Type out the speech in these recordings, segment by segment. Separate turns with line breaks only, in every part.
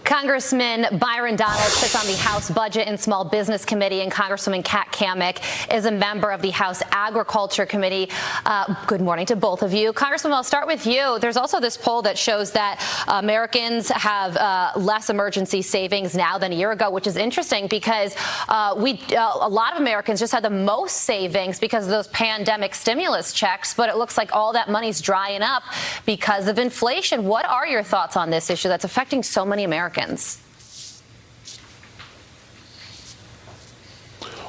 Congressman Byron Donalds sits on the House Budget and Small Business Committee, and Congresswoman Kat Cammack is a member of the House Agriculture Committee. Good morning to both of you. Congresswoman, I'll start with you. There's also this poll that shows that Americans have less emergency savings now than a year ago, which is interesting because a lot of Americans just had the most savings because of those pandemic stimulus checks, but it looks like all that money's drying up because of inflation. What are your thoughts on this issue that's affecting so many Americans?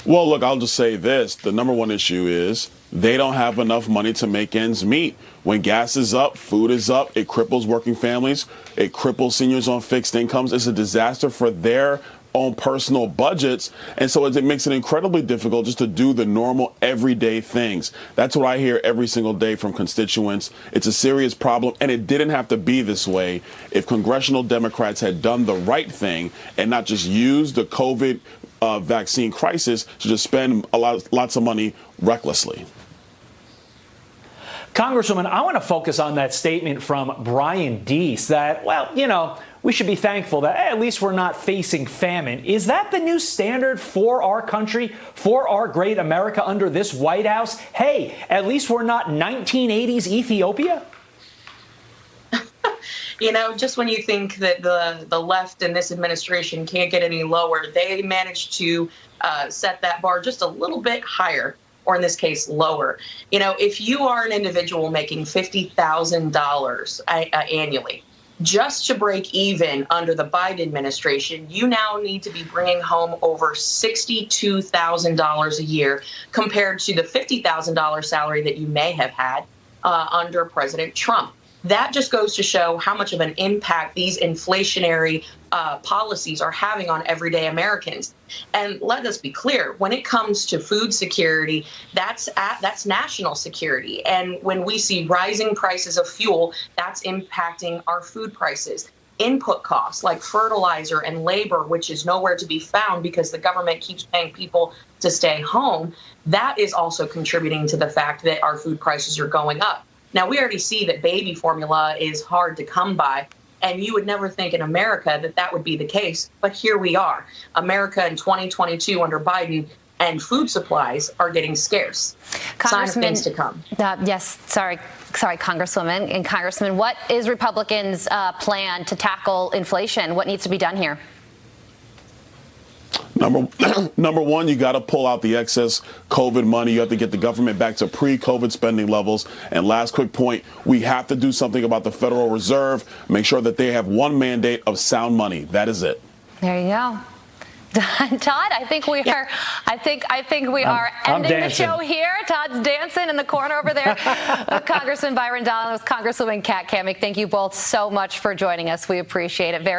Well, look, I'll just say this. The number one issue is they don't have enough money to make ends meet. When gas is up, food is up, it cripples working families, it cripples seniors on fixed incomes. It's a disaster for their own personal budgets. And so it makes it incredibly difficult just to do the normal everyday things. That's what I hear every single day from constituents. It's a serious problem, and it didn't have to be this way if congressional Democrats had done the right thing and not just used the COVID vaccine crisis to just spend lots of money recklessly.
Congresswoman, I want to focus on that statement from Brian Deese that, well, you know, we should be thankful that at least we're not facing famine. Is that the new standard for our country, for our great America under this White House? Hey, at least we're not 1980s Ethiopia?
You know, just when you think that the left in this administration can't get any lower, they managed to set that bar just a little bit higher, or in this case, lower. You know, if you are an individual making $50,000 annually, just to break even under the Biden administration, you now need to be bringing home over $62,000 a year compared to the $50,000 salary that you may have had under President Trump. That just goes to show how much of an impact these inflationary policies are having on everyday Americans. And let us be clear, when it comes to food security, that's national security. And when we see rising prices of fuel, that's impacting our food prices. Input costs like fertilizer and labor, which is nowhere to be found because the government keeps paying people to stay home, that is also contributing to the fact that our food prices are going up. Now, we already see that baby formula is hard to come by, and you would never think in America that that would be the case. But here we are, America in 2022 under Biden, and food supplies are getting scarce. Sign of things to come.
Yes, sorry, Congresswoman and Congressman. What is Republicans' plan to tackle inflation? What needs to be done here?
Number one, you got to pull out the excess COVID money. You have to get the government back to pre-COVID spending levels. And last quick point, we have to do something about the Federal Reserve. Make sure that they have one mandate of sound money. That is it.
There you go. Todd, I think we are. I think we are ending the show here. Todd's dancing in the corner over there. Congressman Byron Donalds, Congresswoman Kat Cammack, thank you both so much for joining us. We appreciate it very much.